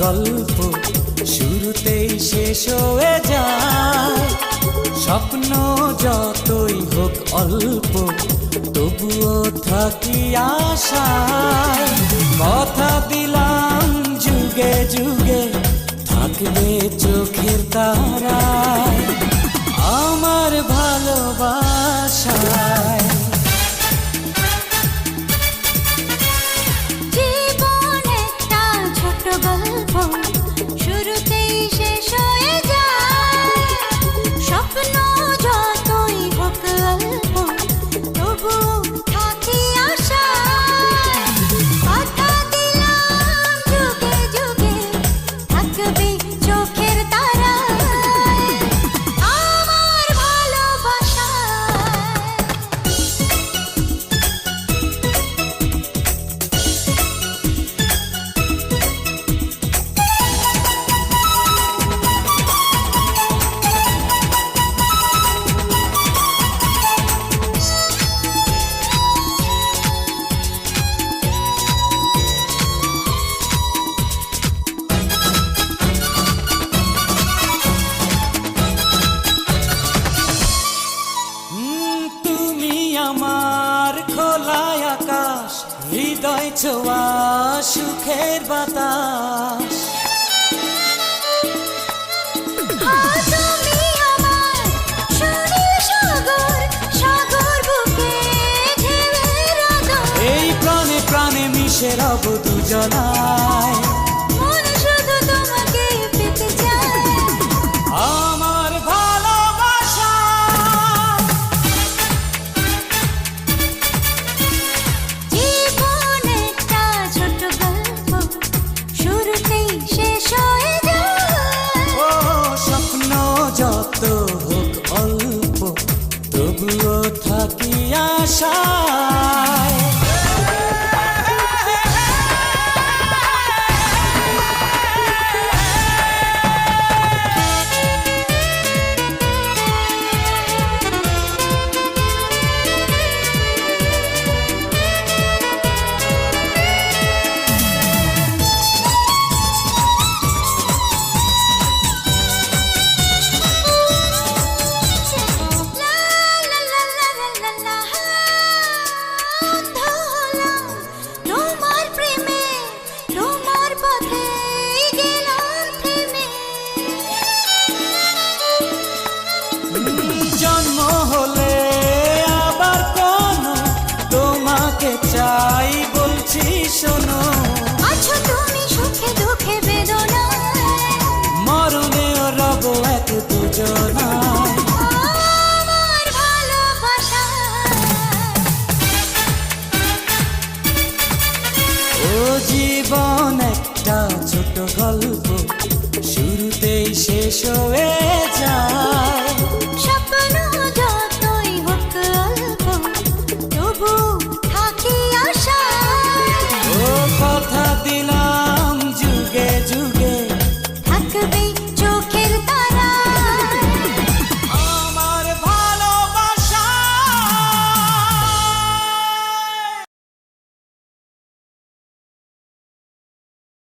গল্প শুরুতেই শেষ হয়ে যায়। স্বপ্ন যতই হোক অল্প তবুও থাকি আশায়। কথা দিলাম যুগে যুগে থাকবে চোখের তারায় আমার ভালোবাসায়। আমার খোলা আকাশ হৃদয় ছোঁয়া সুখের বাতাস। এই প্রাণে প্রাণে মিশে রব দুজনায়। যত হোক অল্প তবুও থাকি আশায়। জন্ম হলে আবার কোনো তোমাকে চাই বলছি শোনো। আচ্ছা তুমি সুখে দুঃখে বেদনায় মরণেও রব এক দুজনায়। আমার ভালোবাসা ও জীবন একটা ছোট গল্প শুরুতেই শেষ হয়ে যায়।